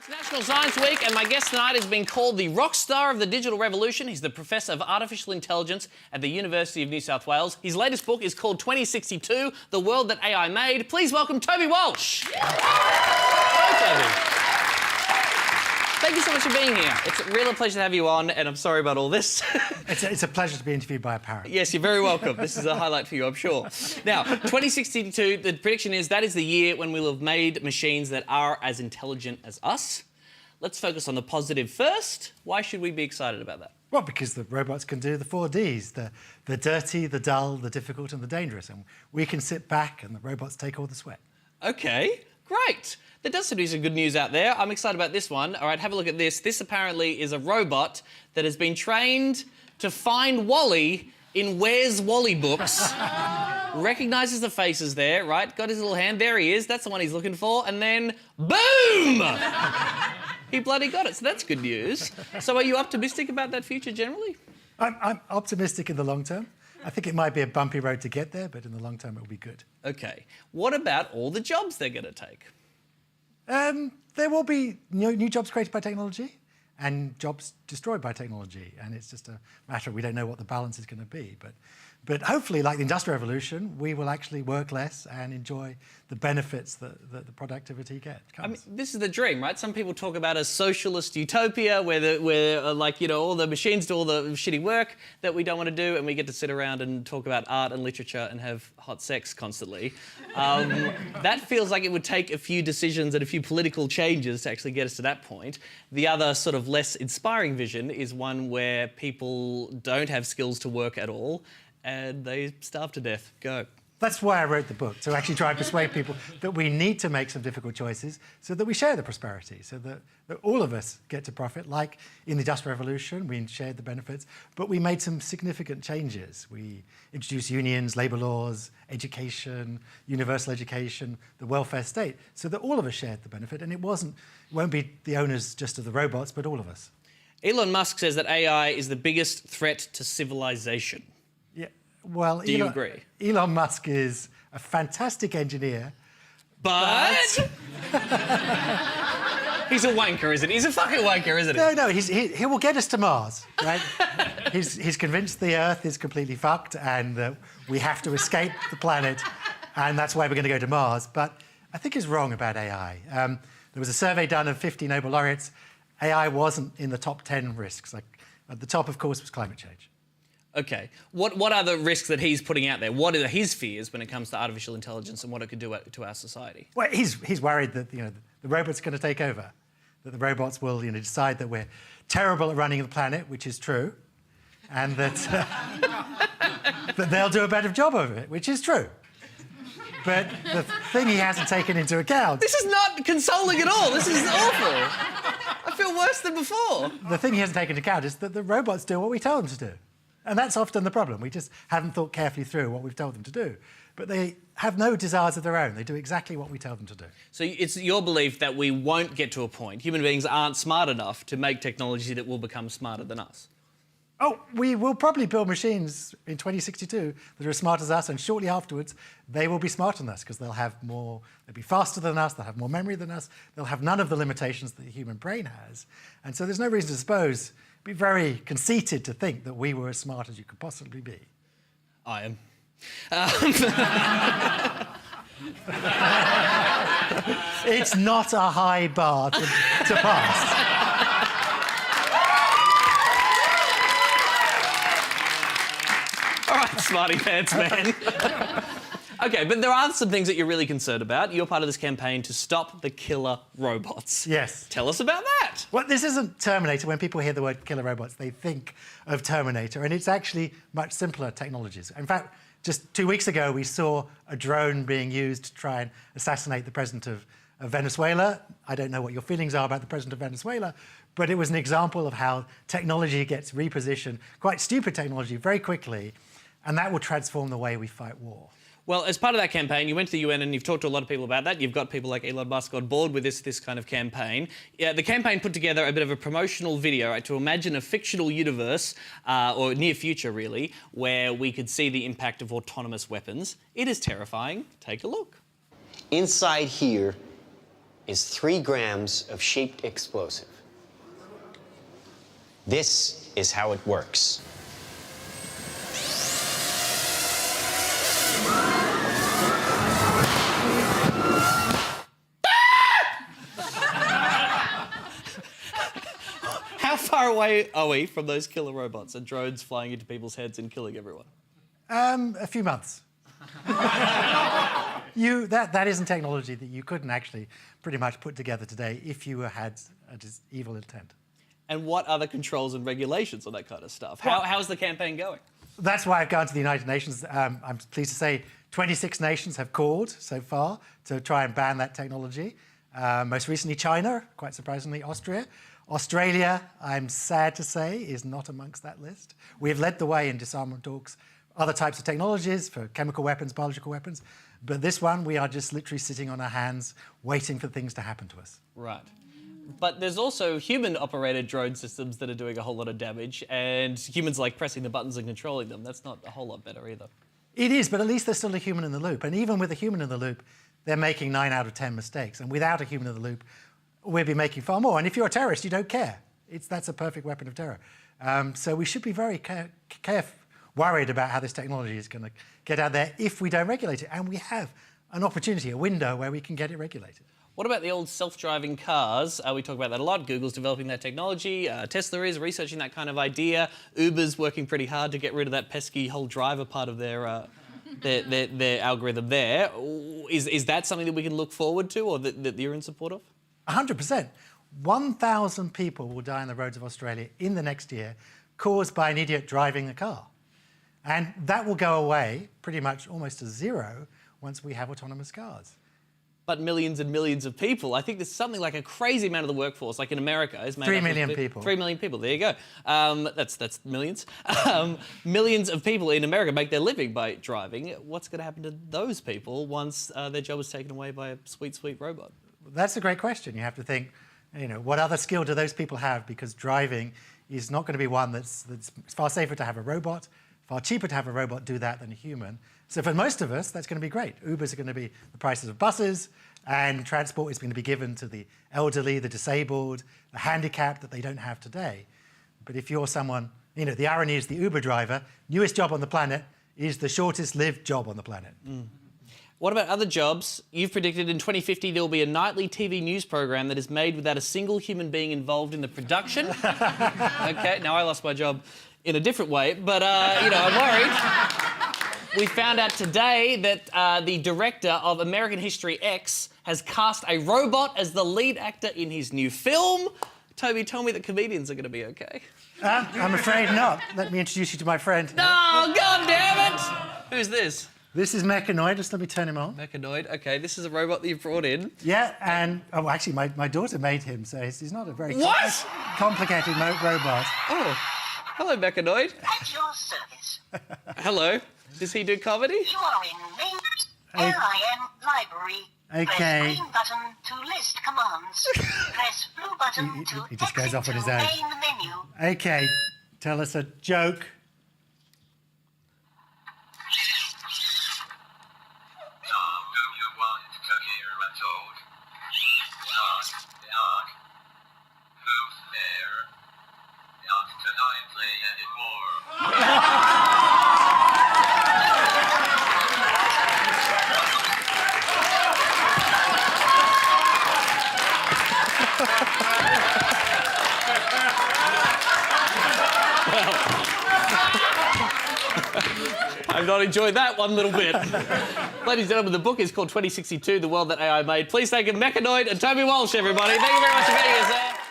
It's National Science Week, and my guest tonight has been called the rock star of the digital revolution. He's the Professor of Artificial Intelligence at the University of New South Wales. His latest book is called 2062, The World That AI Made. Please welcome Toby Walsh. Hi, Toby. Thank you so much for being here. It's a real pleasure to have you on, and I'm sorry about all this. It's a pleasure to be interviewed by a parrot. Yes, you're very welcome. This is a highlight for you, I'm sure. Now, 2062, the prediction is that is the year when we'll have made machines that are as intelligent as us. Let's focus on the positive first. Why should we be excited about that? Well, because the robots can do the 4 Ds, the dirty, the dull, the difficult and the dangerous. And we can sit back and the robots take all the sweat. OK, great. There does seem to be some good news out there. I'm excited about this one. All right, have a look at this. This apparently is a robot that has been trained to find Wally in Where's Wally books. Recognises the faces there, right? Got his little hand. There he is. That's the one he's looking for. And then, boom! He bloody got it. So that's good news. So are you optimistic about that future generally? I'm optimistic in the long term. I think it might be a bumpy road to get there, but in the long term, it'll be good. OK. What about all the jobs they're going to take? There will be new jobs created by technology and jobs destroyed by technology. And it's just a matter of we don't know what the balance is going to be. But hopefully, like the Industrial Revolution, we will actually work less and enjoy the benefits that the productivity comes. I mean, this is the dream, right? Some people talk about a socialist utopia where all the machines do all the shitty work that we don't want to do, and we get to sit around and talk about art and literature and have hot sex constantly. That feels like it would take a few decisions and a few political changes to actually get us to that point. The other sort of less inspiring vision is one where people don't have skills to work at all, and they starve to death. Go. That's why I wrote the book, to actually try and persuade people that we need to make some difficult choices so that we share the prosperity, so that all of us get to profit. Like in the Industrial Revolution, we shared the benefits, but we made some significant changes. We introduced unions, labour laws, education, universal education, the welfare state, so that all of us shared the benefit, and it won't be the owners just of the robots, but all of us. Elon Musk says that AI is the biggest threat to civilization. Yeah, well, Do you agree? Elon Musk is a fantastic engineer, but... He's a wanker, isn't he? He's a fucking wanker, isn't he? No, he will get us to Mars, right? he's convinced the Earth is completely fucked and that we have to escape the planet, and that's why we're going to go to Mars. But I think he's wrong about AI. There was a survey done of 50 Nobel laureates. AI wasn't in the top 10 risks. Like, at the top, of course, was climate change. OK. What are the risks that he's putting out there? What are his fears when it comes to artificial intelligence and what it could do to our society? Well, he's worried that the robots are going to take over, that the robots will decide that we're terrible at running the planet, which is true, and that, that they'll do a better job of it, which is true. But the thing he hasn't taken into account... This is not consoling at all. This is awful. I feel worse than before. The thing he hasn't taken into account is that the robots do what we tell them to do. And that's often the problem. We just haven't thought carefully through what we've told them to do. But they have no desires of their own. They do exactly what we tell them to do. So it's your belief that we won't get to a point, human beings aren't smart enough to make technology that will become smarter than us? Oh, we will probably build machines in 2062 that are as smart as us, and shortly afterwards, they will be smarter than us because they'll be faster than us, they'll have more memory than us, they'll have none of the limitations that the human brain has. And so there's no reason to suppose, be very conceited to think that we were as smart as you could possibly be. I am. It's not a high bar to pass. All right, smarty pants, man. OK, but there are some things that you're really concerned about. You're part of this campaign to stop the killer robots. Yes. Tell us about that. Well, this isn't Terminator. When people hear the word killer robots, they think of Terminator, and it's actually much simpler technologies. In fact, just 2 weeks ago, we saw a drone being used to try and assassinate the president of Venezuela. I don't know what your feelings are about the president of Venezuela, but it was an example of how technology gets repositioned, quite stupid technology, very quickly, and that will transform the way we fight war. Well, as part of that campaign, you went to the UN and you've talked to a lot of people about that. You've got people like Elon Musk on board with this kind of campaign. Yeah, the campaign put together a bit of a promotional video, right, to imagine a fictional universe, or near future really, where we could see the impact of autonomous weapons. It is terrifying. Take a look. Inside here is 3 grams of shaped explosive. This is how it works. How far away are we from those killer robots and drones flying into people's heads and killing everyone? A few months. That isn't technology that you couldn't actually pretty much put together today if you had a evil intent. And what are the controls and regulations on that kind of stuff? How's the campaign going? That's why I've gone to the United Nations. I'm pleased to say 26 nations have called so far to try and ban that technology. Most recently China, quite surprisingly Austria. Australia, I'm sad to say, is not amongst that list. We have led the way in disarmament talks, other types of technologies for chemical weapons, biological weapons, but this one we are just literally sitting on our hands waiting for things to happen to us. Right. But there's also human-operated drone systems that are doing a whole lot of damage, and humans like pressing the buttons and controlling them. That's not a whole lot better either. It is, but at least there's still a human in the loop. And even with a human in the loop, they're making 9 out of 10 mistakes. And without a human in the loop, we'll be making far more. And if you're a terrorist, you don't care. That's a perfect weapon of terror. So we should be very worried about how this technology is going to get out there if we don't regulate it. And we have an opportunity, a window where we can get it regulated. What about the old self-driving cars? We talk about that a lot. Google's developing that technology. Tesla is researching that kind of idea. Uber's working pretty hard to get rid of that pesky whole driver part of their algorithm there. Is that something that we can look forward to or that you're in support of? 100%. 1,000 people will die on the roads of Australia in the next year caused by an idiot driving a car. And that will go away pretty much almost to zero once we have autonomous cars. But millions and millions of people. I think there's something like a crazy amount of the workforce, like in America, is made 3 up million of people. 3 million people. There you go. That's millions. Millions of people in America make their living by driving. What's going to happen to those people once their job is taken away by a sweet, sweet robot? That's a great question. You have to think, what other skill do those people have? Because driving is not going to be one that's far safer to have a robot, far cheaper to have a robot do that than a human. So for most of us, that's going to be great. Ubers are going to be the prices of buses, and transport is going to be given to the elderly, the disabled, the handicapped that they don't have today. But if you're someone, the irony is the Uber driver, newest job on the planet, is the shortest lived job on the planet. Mm. What about other jobs? You've predicted in 2050 there will be a nightly TV news program that is made without a single human being involved in the production. Okay, now I lost my job in a different way, but, I'm worried. We found out today that the director of American History X has cast a robot as the lead actor in his new film. Toby, tell me that comedians are going to be okay. I'm afraid not. Let me introduce you to my friend. No, God damn it! Who's this? This is Mechanoid. Just let me turn him on. Mechanoid. Okay, this is a robot that you've brought in. Yeah, and actually, my daughter made him, so he's not a very complicated robot. Oh, hello, Mechanoid. At your service. Hello. Does he do comedy? You are in main LIM library. Okay. Press green button to list commands. Press blue button to he just goes exit off on to his own. main menu. Okay, tell us a joke. I've not enjoyed that one little bit. Ladies and gentlemen, the book is called 2062, The World That AI Made. Please thank Mechanoid and Toby Walsh, everybody. Thank you very much for being here, sir.